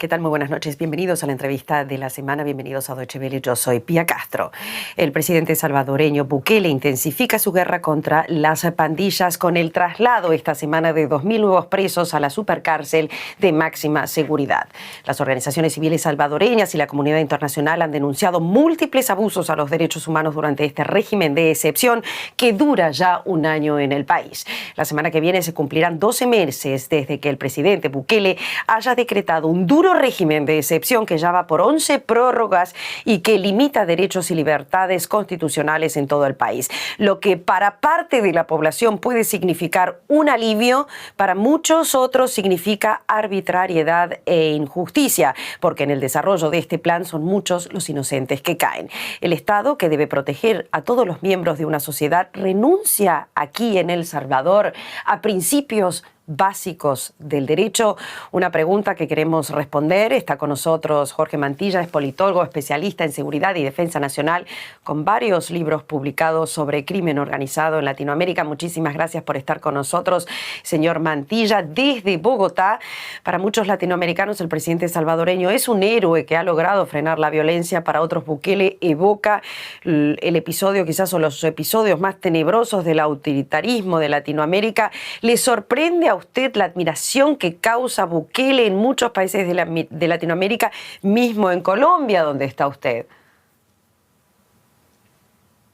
¿Qué tal? Muy buenas noches. Bienvenidos a la entrevista de la semana. Bienvenidos a Deutsche Welle. Yo soy Pía Castro. El presidente salvadoreño Bukele intensifica su guerra contra las pandillas con el traslado esta semana de 2.000 nuevos presos a la supercárcel de máxima seguridad. Las organizaciones civiles salvadoreñas y la comunidad internacional han denunciado múltiples abusos a los derechos humanos durante este régimen de excepción que dura ya un año en el país. La semana que viene se cumplirán 12 meses desde que el presidente Bukele haya decretado un duro régimen de excepción que ya va por 11 prórrogas y que limita derechos y libertades constitucionales en todo el país. Lo que para parte de la población puede significar un alivio, para muchos otros significa arbitrariedad e injusticia, porque en el desarrollo de este plan son muchos los inocentes que caen. El Estado, que debe proteger a todos los miembros de una sociedad, renuncia aquí en El Salvador a principios básicos del derecho. Una pregunta que queremos responder. Está con nosotros Jorge Mantilla, es politólogo, especialista en seguridad y defensa nacional, con varios libros publicados sobre crimen organizado en Latinoamérica. Muchísimas gracias por estar con nosotros, señor Mantilla. Desde Bogotá, para muchos latinoamericanos, el presidente salvadoreño es un héroe que ha logrado frenar la violencia. Para otros, Bukele evoca el episodio, quizás, o los episodios más tenebrosos del autoritarismo de Latinoamérica. ¿Le sorprende a usted la admiración que causa Bukele en muchos países de Latinoamérica, mismo en Colombia, donde está usted?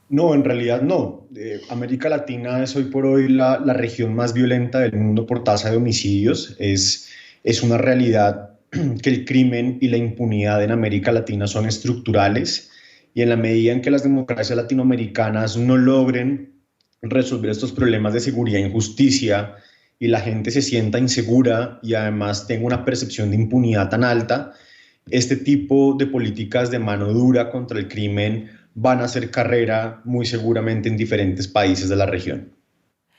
No, en realidad no. América Latina es hoy por hoy la región más violenta del mundo por tasa de homicidios. Es una realidad que el crimen y la impunidad en América Latina son estructurales, y en la medida en que las democracias latinoamericanas no logren resolver estos problemas de seguridad e injusticia, y la gente se sienta insegura y además tenga una percepción de impunidad tan alta, este tipo de políticas de mano dura contra el crimen van a hacer carrera muy seguramente en diferentes países de la región.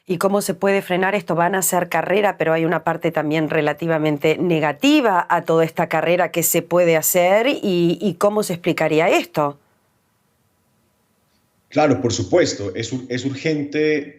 ¿Y cómo se puede frenar esto? Van a hacer carrera, pero hay una parte también relativamente negativa a toda esta carrera que se puede hacer. ¿Y cómo se explicaría esto? Claro, por supuesto, es urgente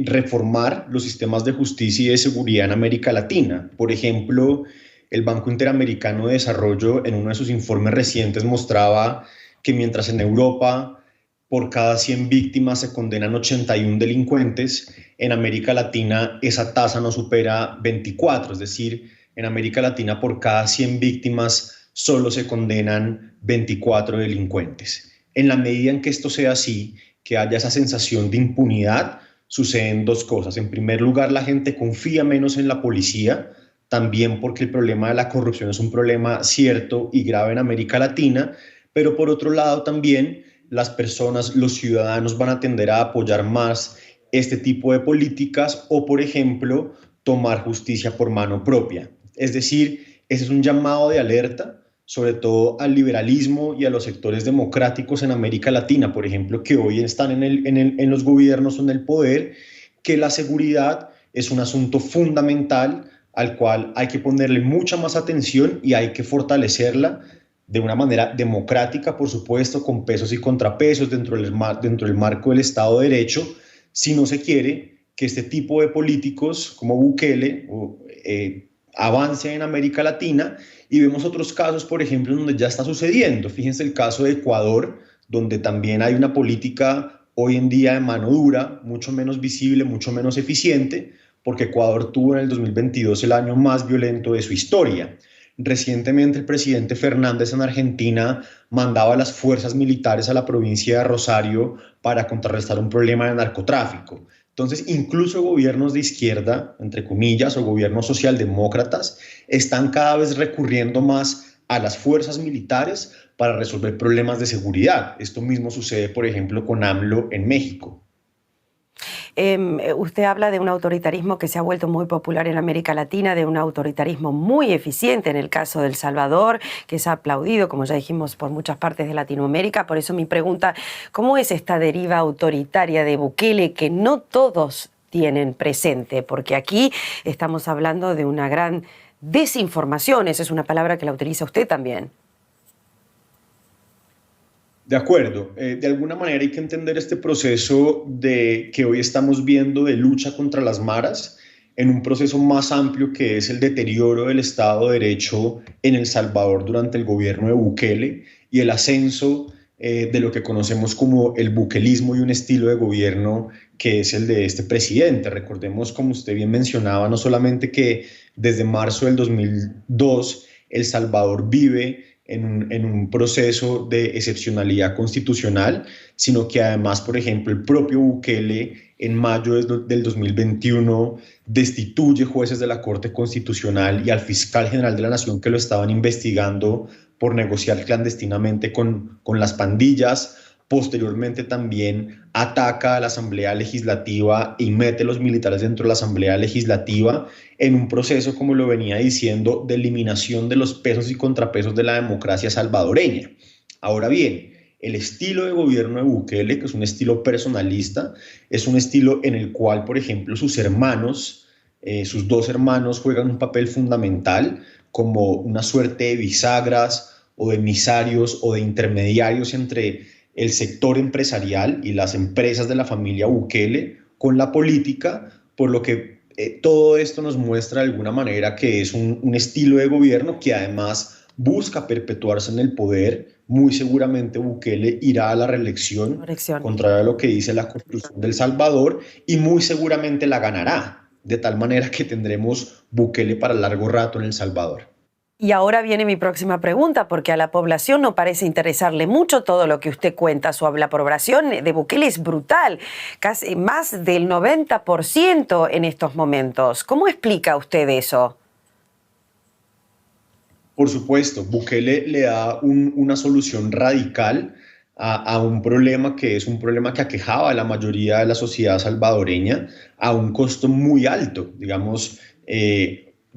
reformar los sistemas de justicia y de seguridad en América Latina. Por ejemplo, el Banco Interamericano de Desarrollo en uno de sus informes recientes mostraba que mientras en Europa por cada 100 víctimas se condenan 81 delincuentes, en América Latina esa tasa no supera 24, es decir, en América Latina por cada 100 víctimas solo se condenan 24 delincuentes. En la medida en que esto sea así, que haya esa sensación de impunidad, suceden dos cosas. En primer lugar, la gente confía menos en la policía, también porque el problema de la corrupción es un problema cierto y grave en América Latina, pero por otro lado también las personas, los ciudadanos van a tender a apoyar más este tipo de políticas o, por ejemplo, tomar justicia por mano propia. Es decir, ese es un llamado de alerta, sobre todo al liberalismo y a los sectores democráticos en América Latina, por ejemplo, que hoy están en los gobiernos o en el poder, que la seguridad es un asunto fundamental al cual hay que ponerle mucha más atención y hay que fortalecerla de una manera democrática, por supuesto, con pesos y contrapesos dentro del marco del Estado de Derecho, si no se quiere que este tipo de políticos como Bukele avance en América Latina. Y vemos otros casos, por ejemplo, donde ya está sucediendo. Fíjense el caso de Ecuador, donde también hay una política hoy en día de mano dura, mucho menos visible, mucho menos eficiente, porque Ecuador tuvo en el 2022 el año más violento de su historia. Recientemente el presidente Fernández en Argentina mandaba a las fuerzas militares a la provincia de Rosario para contrarrestar un problema de narcotráfico. Entonces, incluso gobiernos de izquierda, entre comillas, o gobiernos socialdemócratas, están cada vez recurriendo más a las fuerzas militares para resolver problemas de seguridad. Esto mismo sucede, por ejemplo, con AMLO en México. Usted habla de un autoritarismo que se ha vuelto muy popular en América Latina, de un autoritarismo muy eficiente en el caso de El Salvador, que es aplaudido, como ya dijimos, por muchas partes de Latinoamérica. Por eso mi pregunta, ¿cómo es esta deriva autoritaria de Bukele que no todos tienen presente? Porque aquí estamos hablando de una gran desinformación, esa es una palabra que la utiliza usted también. De acuerdo. De alguna manera hay que entender este proceso que hoy estamos viendo de lucha contra las maras en un proceso más amplio que es el deterioro del Estado de Derecho en El Salvador durante el gobierno de Bukele y el ascenso de lo que conocemos como el bukelismo y un estilo de gobierno que es el de este presidente. Recordemos, como usted bien mencionaba, no solamente que desde marzo del 2002 El Salvador vive en un proceso de excepcionalidad constitucional, sino que además, por ejemplo, el propio Bukele en mayo del 2021 destituye jueces de la Corte Constitucional y al fiscal general de la Nación que lo estaban investigando por negociar clandestinamente con las pandillas. Posteriormente también ataca a la Asamblea Legislativa y mete a los militares dentro de la Asamblea Legislativa en un proceso, como lo venía diciendo, de eliminación de los pesos y contrapesos de la democracia salvadoreña. Ahora bien, el estilo de gobierno de Bukele, que es un estilo personalista, es un estilo en el cual, por ejemplo, sus hermanos, sus dos hermanos juegan un papel fundamental como una suerte de bisagras o de emisarios o de intermediarios entre el sector empresarial y las empresas de la familia Bukele con la política, por lo que todo esto nos muestra de alguna manera que es un estilo de gobierno que además busca perpetuarse en el poder. Muy seguramente Bukele irá a la reelección, contrario a lo que dice la Constitución de El Salvador, y muy seguramente la ganará, de tal manera que tendremos Bukele para largo rato en El Salvador. Y ahora viene mi próxima pregunta, porque a la población no parece interesarle mucho todo lo que usted cuenta. La aprobación de Bukele es brutal, casi más del 90% en estos momentos. ¿Cómo explica usted eso? Por supuesto, Bukele le da una solución radical a un problema que es un problema que aquejaba a la mayoría de la sociedad salvadoreña a un costo muy alto. Digamos,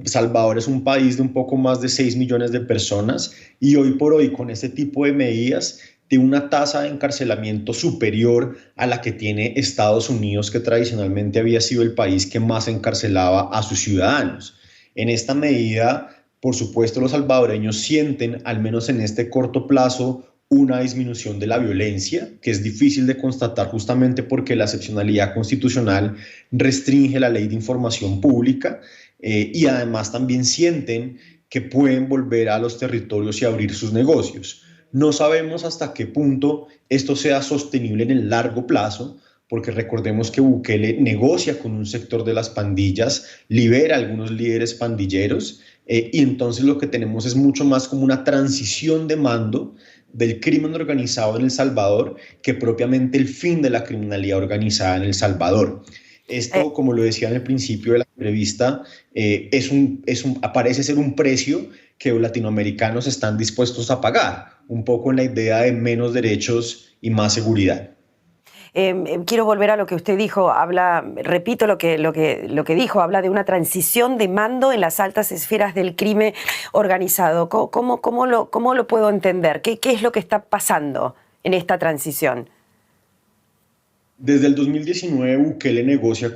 Salvador es un país de un poco más de 6 millones de personas y hoy por hoy con este tipo de medidas tiene una tasa de encarcelamiento superior a la que tiene Estados Unidos, que tradicionalmente había sido el país que más encarcelaba a sus ciudadanos. En esta medida, por supuesto, los salvadoreños sienten, al menos en este corto plazo, una disminución de la violencia, que es difícil de constatar justamente porque la excepcionalidad constitucional restringe la ley de información pública, y además también sienten que pueden volver a los territorios y abrir sus negocios. No sabemos hasta qué punto esto sea sostenible en el largo plazo, porque recordemos que Bukele negocia con un sector de las pandillas, libera a algunos líderes pandilleros, y entonces lo que tenemos es mucho más como una transición de mando del crimen organizado en El Salvador que propiamente el fin de la criminalidad organizada en El Salvador. Esto, como lo decía en el principio de la entrevista, parece ser un precio que los latinoamericanos están dispuestos a pagar, un poco en la idea de menos derechos y más seguridad. Quiero volver a lo que usted dijo, repito lo que dijo, habla de una transición de mando en las altas esferas del crimen organizado. ¿Cómo lo puedo entender? ¿Qué es lo que está pasando en esta transición? Desde el 2019 Bukele negocia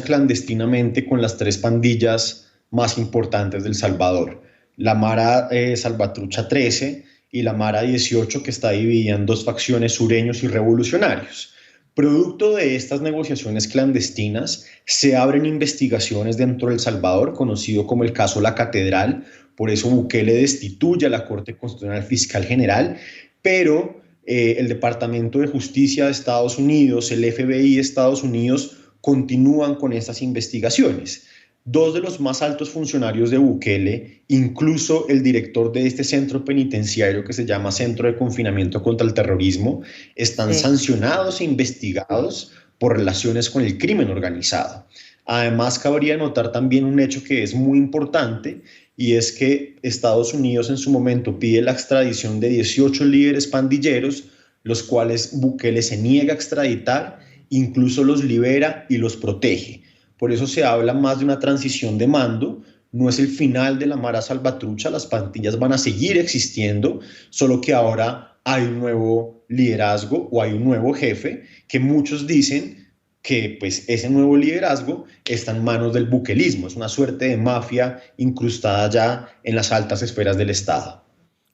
clandestinamente con las tres pandillas más importantes de El Salvador, la Mara Salvatrucha 13 y la Mara 18, que está dividida en dos facciones, sureños y revolucionarios. Producto de estas negociaciones clandestinas, se abren investigaciones dentro de El Salvador, conocido como el caso La Catedral. Por eso Bukele destituye a la Corte Constitucional Fiscal General, pero el Departamento de Justicia de Estados Unidos, el FBI de Estados Unidos, continúan con estas investigaciones. Dos de los más altos funcionarios de Bukele, incluso el director de este centro penitenciario que se llama Centro de Confinamiento contra el Terrorismo, están sancionados e investigados por relaciones con el crimen organizado. Además, cabría notar también un hecho que es muy importante, y es que Estados Unidos en su momento pide la extradición de 18 líderes pandilleros, los cuales Bukele se niega a extraditar, incluso los libera y los protege. Por eso se habla más de una transición de mando. No es el final de la Mara Salvatrucha, las pandillas van a seguir existiendo, solo que ahora hay un nuevo liderazgo o hay un nuevo jefe que muchos dicen que pues, ese nuevo liderazgo está en manos del bukelismo, es una suerte de mafia incrustada ya en las altas esferas del Estado.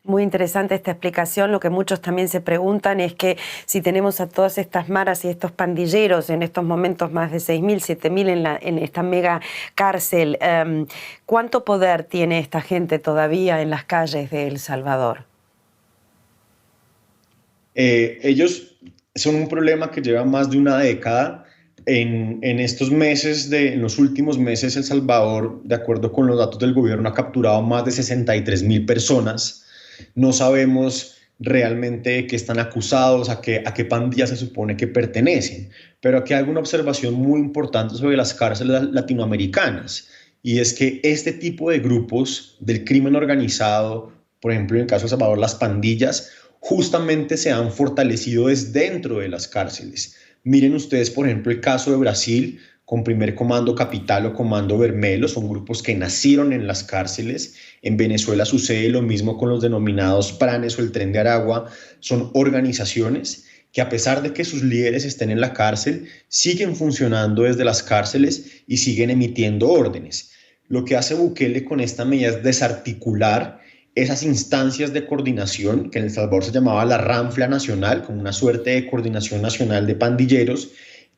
Muy interesante esta explicación. Lo que muchos también se preguntan es que si tenemos a todas estas maras y estos pandilleros, en estos momentos más de 6.000, 7.000 en esta mega cárcel, ¿cuánto poder tiene esta gente todavía en las calles de El Salvador? Ellos son un problema que lleva más de una década. En los últimos meses, El Salvador, de acuerdo con los datos del gobierno, ha capturado más de 63.000 personas. No sabemos realmente de qué están acusados, a qué pandilla se supone que pertenecen. Pero aquí hay una observación muy importante sobre las cárceles latinoamericanas, y es que este tipo de grupos del crimen organizado, por ejemplo, en el caso de El Salvador, las pandillas, justamente se han fortalecido desde dentro de las cárceles. Miren ustedes, por ejemplo, el caso de Brasil, con Primer Comando Capital o Comando Vermelho, son grupos que nacieron en las cárceles. En Venezuela sucede lo mismo con los denominados Pranes o el Tren de Aragua. Son organizaciones que, a pesar de que sus líderes estén en la cárcel, siguen funcionando desde las cárceles y siguen emitiendo órdenes. Lo que hace Bukele con esta medida es desarticular esas instancias de coordinación, que en El Salvador se llamaba la Ranfla Nacional, como una suerte de coordinación nacional de pandilleros.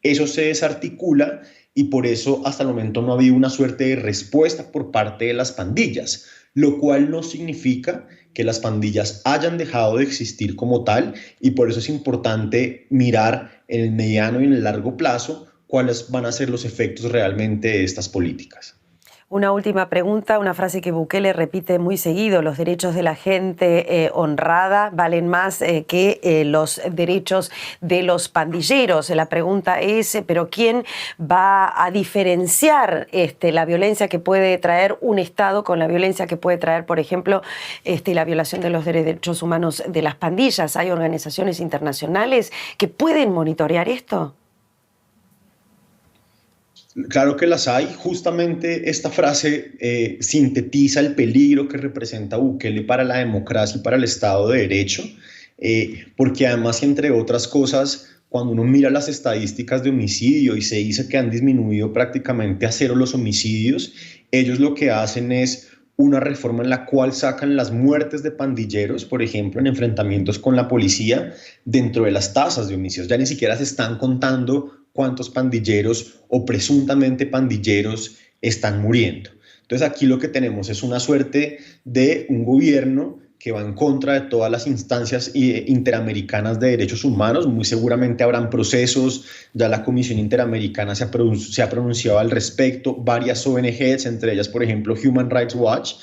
Eso se desarticula y por eso hasta el momento no ha habido una suerte de respuesta por parte de las pandillas, lo cual no significa que las pandillas hayan dejado de existir como tal, y por eso es importante mirar en el mediano y en el largo plazo cuáles van a ser los efectos realmente de estas políticas. Una última pregunta, una frase que Bukele repite muy seguido: los derechos de la gente honrada valen más que los derechos de los pandilleros. La pregunta es, ¿pero quién va a diferenciar la violencia que puede traer un Estado con la violencia que puede traer, por ejemplo, la violación de los derechos humanos de las pandillas? ¿Hay organizaciones internacionales que pueden monitorear esto? Claro que las hay. Justamente esta frase sintetiza el peligro que representa Bukele para la democracia y para el Estado de Derecho, porque además, entre otras cosas, cuando uno mira las estadísticas de homicidio y se dice que han disminuido prácticamente a cero los homicidios, ellos lo que hacen es una reforma en la cual sacan las muertes de pandilleros, por ejemplo, en enfrentamientos con la policía, dentro de las tasas de homicidios. Ya ni siquiera se están contando cuántos pandilleros o presuntamente pandilleros están muriendo. Entonces aquí lo que tenemos es una suerte de un gobierno que va en contra de todas las instancias interamericanas de derechos humanos. Muy seguramente habrán procesos, ya la Comisión Interamericana se ha pronunciado al respecto, varias ONGs, entre ellas, por ejemplo, Human Rights Watch,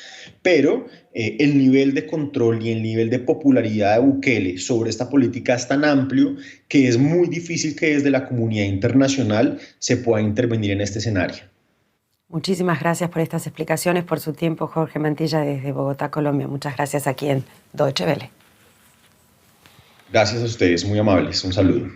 pero el nivel de control y el nivel de popularidad de Bukele sobre esta política es tan amplio que es muy difícil que desde la comunidad internacional se pueda intervenir en este escenario. Muchísimas gracias por estas explicaciones, por su tiempo, Jorge Mantilla, desde Bogotá, Colombia. Muchas gracias aquí en Deutsche Welle. Gracias a ustedes, muy amables. Un saludo.